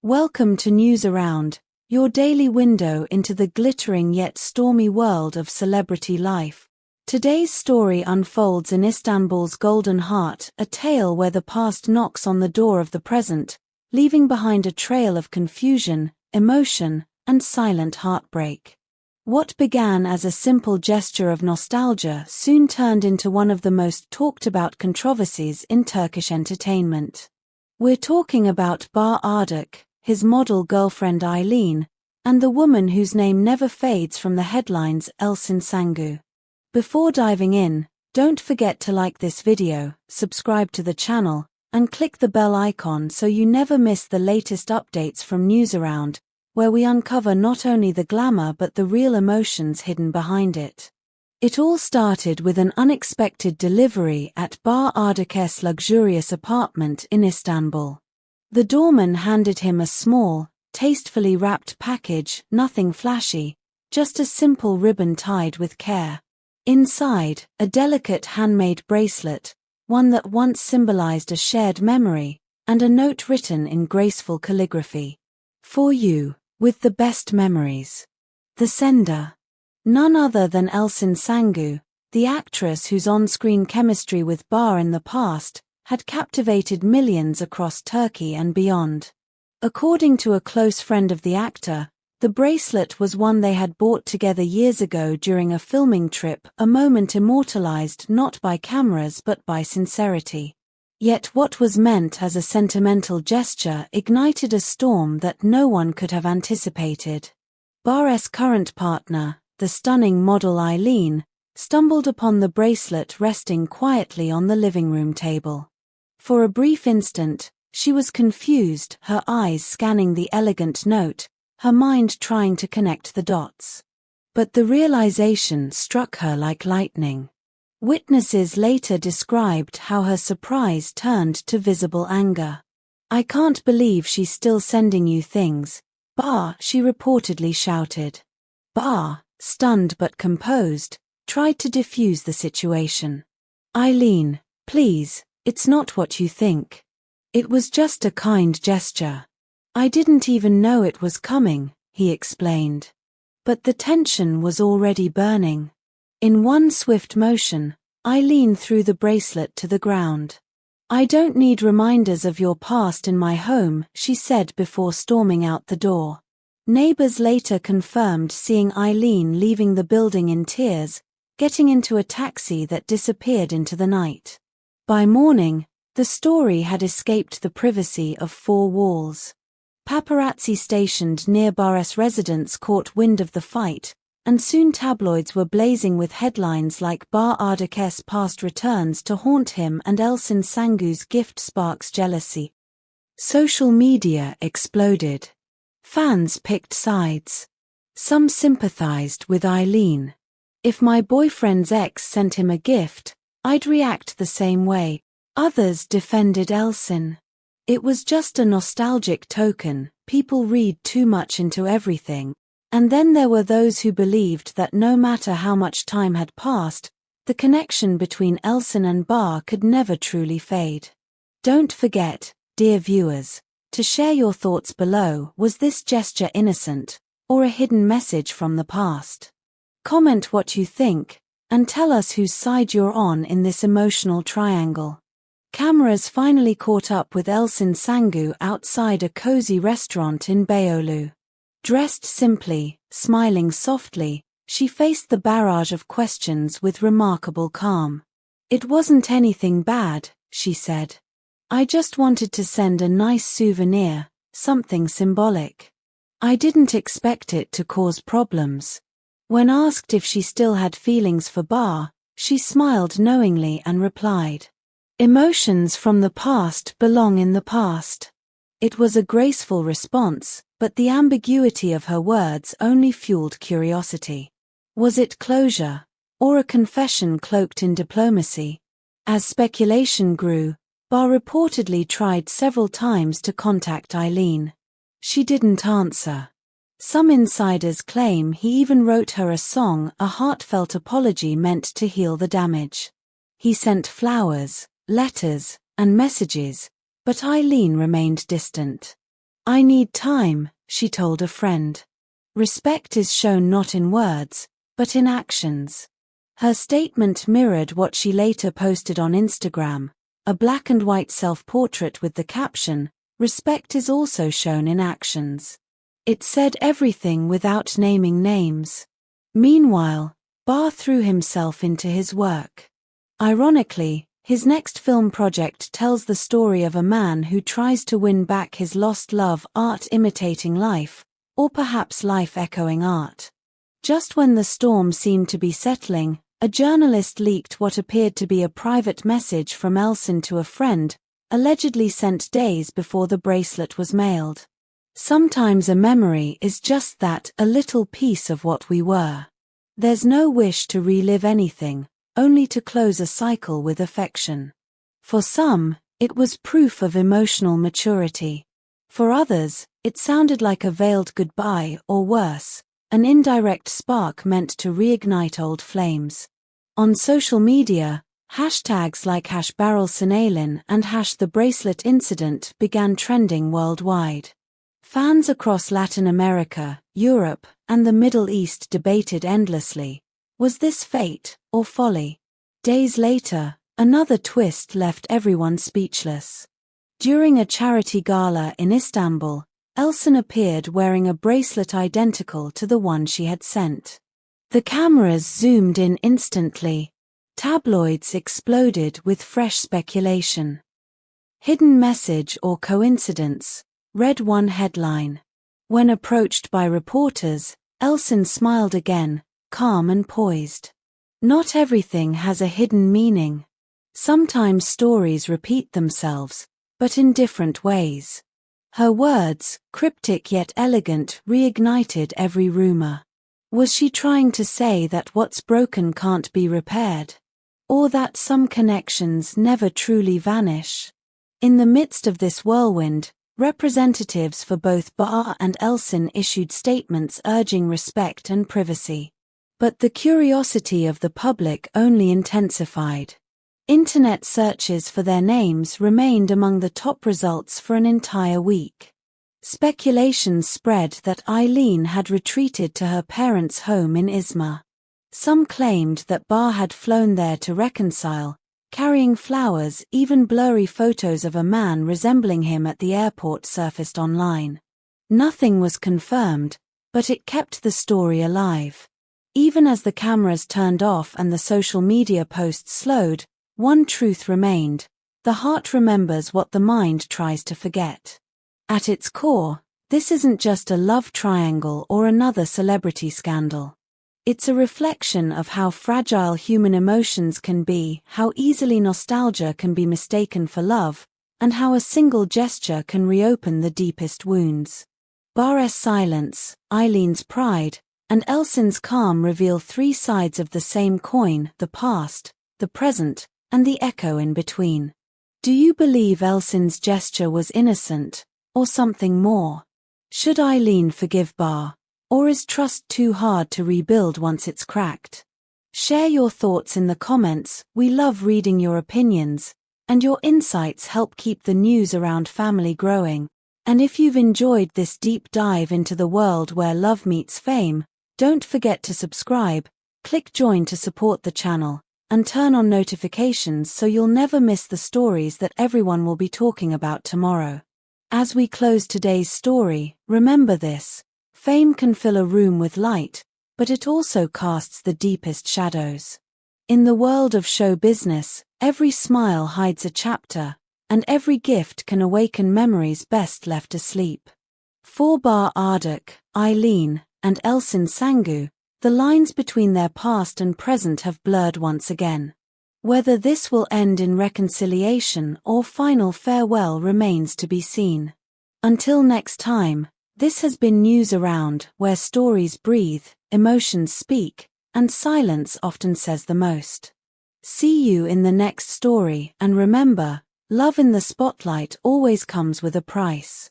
Welcome to News Around, your daily window into the glittering yet stormy world of celebrity life. Today's story unfolds in Istanbul's Golden Heart, a tale where the past knocks on the door of the present, leaving behind a trail of confusion, emotion, and silent heartbreak. What began as a simple gesture of nostalgia soon turned into one of the most talked-about controversies in Turkish entertainment. We're talking about Barış Arduç, his model girlfriend Eileen, and the woman whose name never fades from the headlines, Elçin Sangu. Before diving in, don't forget to like this video, subscribe to the channel, and click the bell icon so you never miss the latest updates from News Around, where we uncover not only the glamour but the real emotions hidden behind it. It all started with an unexpected delivery at Barış Arduç's luxurious apartment in Istanbul. The doorman handed him a small, tastefully wrapped package, nothing flashy, just a simple ribbon tied with care. Inside, a delicate handmade bracelet, one that once symbolized a shared memory, and a note written in graceful calligraphy. For you, with the best memories. The sender. None other than Elçin Sangu, the actress whose on-screen chemistry with Barış in the past had captivated millions across Turkey and beyond. According to a close friend of the actor, the bracelet was one they had bought together years ago during a filming trip, a moment immortalized not by cameras but by sincerity. Yet what was meant as a sentimental gesture ignited a storm that no one could have anticipated. Barış's current partner, the stunning model Eileen, stumbled upon the bracelet resting quietly on the living room table. For a brief instant, she was confused, her eyes scanning the elegant note, her mind trying to connect the dots. But the realization struck her like lightning. Witnesses later described how her surprise turned to visible anger. "I can't believe she's still sending you things, Barış," she reportedly shouted. Barış, stunned but composed, tried to defuse the situation. "Eileen, please, it's not what you think. It was just a kind gesture. I didn't even know it was coming," he explained. But the tension was already burning. In one swift motion, Eileen threw the bracelet to the ground. "I don't need reminders of your past in my home," she said before storming out the door. Neighbors later confirmed seeing Eileen leaving the building in tears, getting into a taxi that disappeared into the night. By morning, the story had escaped the privacy of four walls. Paparazzi stationed near Barış's residence caught wind of the fight, and soon tabloids were blazing with headlines like Barış Arduç's past returns to haunt him and Elçin Sangu's gift sparks jealousy. Social media exploded. Fans picked sides. Some sympathized with Eileen. "If my boyfriend's ex sent him a gift, I'd react the same way." Others defended Elsen. "It was just a nostalgic token, people read too much into everything." And then there were those who believed that no matter how much time had passed, the connection between Elsen and Barış could never truly fade. Don't forget, dear viewers, to share your thoughts below. Was this gesture innocent, or a hidden message from the past? Comment what you think, and tell us whose side you're on in this emotional triangle. Cameras finally caught up with Elçin Sangu outside a cozy restaurant in Beyoğlu. Dressed simply, smiling softly, she faced the barrage of questions with remarkable calm. "It wasn't anything bad," she said. "I just wanted to send a nice souvenir, something symbolic. I didn't expect it to cause problems." When asked if she still had feelings for Barış, she smiled knowingly and replied, "Emotions from the past belong in the past." It was a graceful response, but the ambiguity of her words only fueled curiosity. Was it closure, or a confession cloaked in diplomacy? As speculation grew, Barış reportedly tried several times to contact Eileen. She didn't answer. Some insiders claim he even wrote her a song, a heartfelt apology meant to heal the damage. He sent flowers, letters, and messages, but Eileen remained distant. "I need time," she told a friend. Respect is shown not in words, but in actions. Her statement mirrored what she later posted on Instagram, a black and white self-portrait with the caption, "Respect is also shown in actions." It said everything without naming names. Meanwhile, Barr threw himself into his work. Ironically, his next film project tells the story of a man who tries to win back his lost love, art imitating life, or perhaps life echoing art. Just when the storm seemed to be settling, a journalist leaked what appeared to be a private message from Elsen to a friend, allegedly sent days before the bracelet was mailed. Sometimes a memory is just that, a little piece of what we were. There's no wish to relive anything, only to close a cycle with affection. For some, it was proof of emotional maturity. For others, it sounded like a veiled goodbye, or worse, an indirect spark meant to reignite old flames. On social media, hashtags like #Eileen and #TheBraceletIncident began trending worldwide. Fans across Latin America, Europe, and the Middle East debated endlessly. Was this fate, or folly? Days later, another twist left everyone speechless. During a charity gala in Istanbul, Elsen appeared wearing a bracelet identical to the one she had sent. The cameras zoomed in instantly. Tabloids exploded with fresh speculation. "Hidden message or coincidence?" read one headline. When approached by reporters, Elsen smiled again, calm and poised. Not everything has a hidden meaning. Sometimes stories repeat themselves, but in different ways. Her words, cryptic yet elegant, reignited every rumor. Was she trying to say that what's broken can't be repaired? Or that some connections never truly vanish? In the midst of this whirlwind, representatives for both Barr and Elsen issued statements urging respect and privacy. But the curiosity of the public only intensified. Internet searches for their names remained among the top results for an entire week. Speculations spread that Eileen had retreated to her parents' home in Izmir. Some claimed that Barr had flown there to reconcile, carrying flowers. Even blurry photos of a man resembling him at the airport surfaced online. Nothing was confirmed, but it kept the story alive. Even as the cameras turned off and the social media posts slowed, one truth remained: the heart remembers what the mind tries to forget. At its core, this isn't just a love triangle or another celebrity scandal. It's a reflection of how fragile human emotions can be, how easily nostalgia can be mistaken for love, and how a single gesture can reopen the deepest wounds. Barr's silence, Eileen's pride, and Elsen's calm reveal three sides of the same coin: the past, the present, and the echo in between. Do you believe Elsen's gesture was innocent, or something more? Should Eileen forgive Barr, or is trust too hard to rebuild once it's cracked? Share your thoughts in the comments. We love reading your opinions, and your insights help keep the news around family growing. And if you've enjoyed this deep dive into the world where love meets fame, don't forget to subscribe, click join to support the channel, and turn on notifications so you'll never miss the stories that everyone will be talking about tomorrow. As we close today's story, remember this: fame can fill a room with light, but it also casts the deepest shadows. In the world of show business, every smile hides a chapter, and every gift can awaken memories best left asleep. For Barış Arduç, Eileen, and Elçin Sangu, the lines between their past and present have blurred once again. Whether this will end in reconciliation or final farewell remains to be seen. Until next time, this has been News Around, where stories breathe, emotions speak, and silence often says the most. See you in the next story, and remember, love in the spotlight always comes with a price.